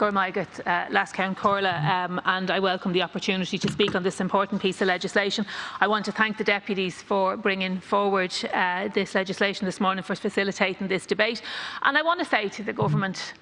And I welcome the opportunity to speak on this important piece of legislation. I want to thank the deputies for bringing forward this legislation this morning, for facilitating this debate. And I want to say to the government,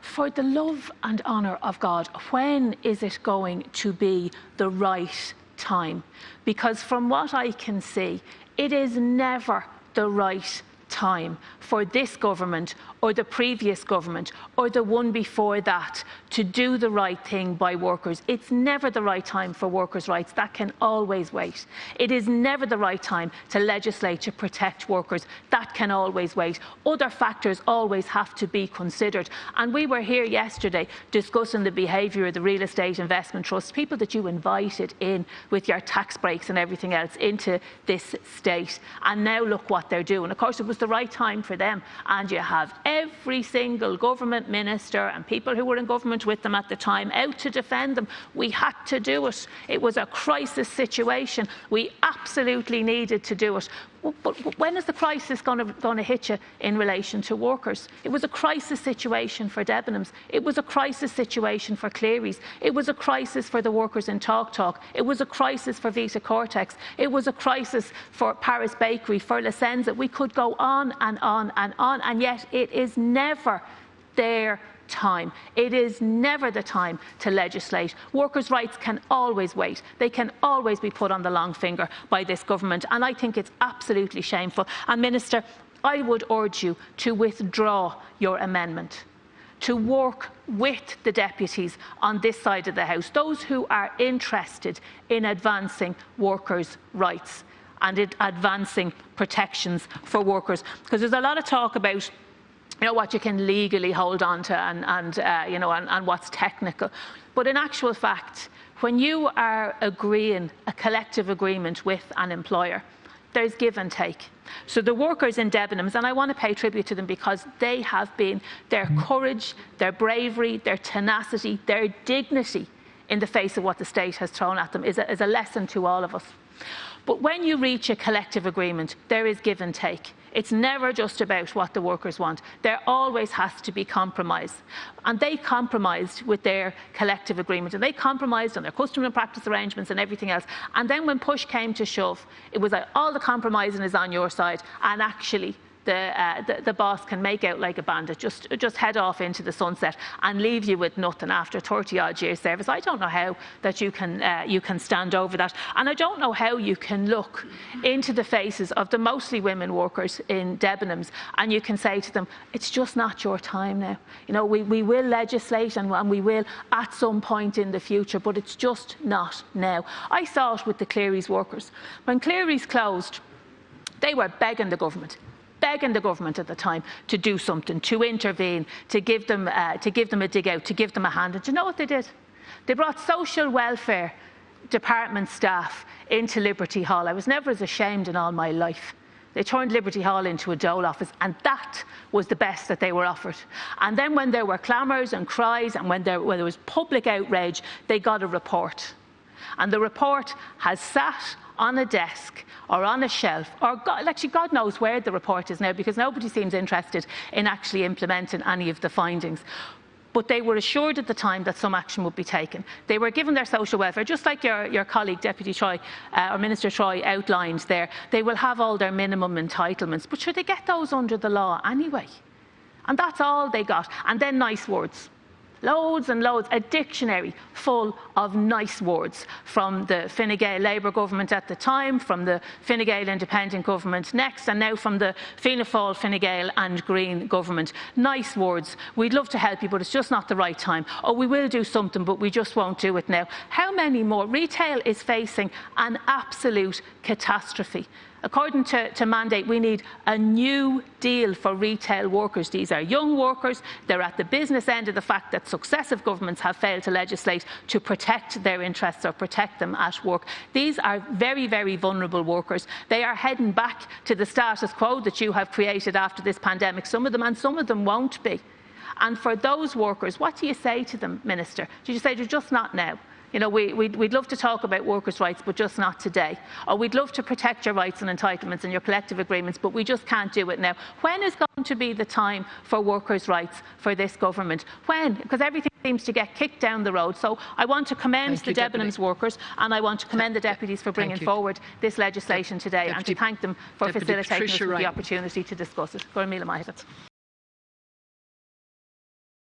for the love and honour of God, when is it going to be the right time? Because from what I can see, it is never the right time for this government or the previous government or the one before that to do the right thing by workers. It's never the right time for workers' rights. That can always wait. It is never the right time to legislate to protect workers. That can always wait. Other factors always have to be considered. And we were here yesterday discussing the behaviour of the real estate investment trusts, people that you invited in with your tax breaks and everything else into this state. And now look what they're doing. Of course, it was the right time for them. And you have every single government minister and people who were in government with them at the time out to defend them. We had to do it. It was a crisis situation. We absolutely needed to do it. But when is the crisis going to hit you in relation to workers? It was a crisis situation for Debenhams. It was a crisis situation for Cleary's. It was a crisis for the workers in Talk. It was a crisis for Vita Cortex. It was a crisis for Paris Bakery, for Licenza. We could go on and on and on, and yet it is never their time. It is never the time to legislate. Workers' rights can always wait. They can always be put on the long finger by this government, and I think it's absolutely shameful. And Minister, I would urge you to withdraw your amendment, to work with the deputies on this side of the House, those who are interested in advancing workers' rights and in advancing protections for workers. Because there's a lot of talk about what you can legally hold on to and what's technical. But in actual fact, when you are agreeing a collective agreement with an employer, there's give and take. So the workers in Debenhams, and I want to pay tribute to them because they have been, their courage, their bravery, their tenacity, their dignity in the face of what the state has thrown at them is a lesson to all of us. But when you reach a collective agreement, there is give and take. It's never just about what the workers want. There always has to be compromise. And they compromised with their collective agreement, and they compromised on their custom and practice arrangements and everything else. And then when push came to shove, it was like all the compromising is on your side, and actually the boss can make out like a bandit, just head off into the sunset and leave you with nothing after 30-odd years service. I don't know how that you can stand over that, and I don't know how you can look into the faces of the mostly women workers in Debenhams and you can say to them, it's just not your time now. We will legislate and we will at some point in the future, but it's just not now. I saw it with the Cleary's workers. When Cleary's closed, they were begging the government at the time to do something, to intervene, to give them a dig out, to give them a hand. And do you know what they did? They brought social welfare department staff into Liberty Hall. I was never as ashamed in all my life. They turned Liberty Hall into a dole office, and that was the best that they were offered. And then when there were clamours and cries and when there was public outrage, they got a report. And the report has sat on a desk or on a shelf, or God knows where the report is now, because nobody seems interested in actually implementing any of the findings. But they were assured at the time that some action would be taken. They were given their social welfare, just like your colleague, Deputy Troy, or Minister Troy outlined there. They will have all their minimum entitlements, but should they get those under the law anyway? And that's all they got. And then nice words. Loads and loads, a dictionary full of nice words from the Fine Gael Labour government at the time, from the Fine Gael Independent government next, and now from the Fianna Fáil, Fine Gael and Green government. Nice words. We'd love to help you, but it's just not the right time. Oh, we will do something, but we just won't do it now. How many more? Retail is facing an absolute catastrophe. According to mandate, we need a new deal for retail workers. These are young workers. They're at the business end of the fact that successive governments have failed to legislate to protect their interests or protect them at work. These are very, very vulnerable workers. They are heading back to the status quo that you have created after this pandemic, some of them, and some of them won't be. And for those workers, what do you say to them, Minister? Do you say, just not now? We'd love to talk about workers' rights, but just not today. Or we'd love to protect your rights and entitlements and your collective agreements, but we just can't do it now. When is going to be the time for workers' rights for this government? When? Because everything seems to get kicked down the road. So I want to commend the Debenhams workers, and I want to commend the deputies for bringing forward this legislation today, and to thank them for facilitating us with the opportunity to discuss it.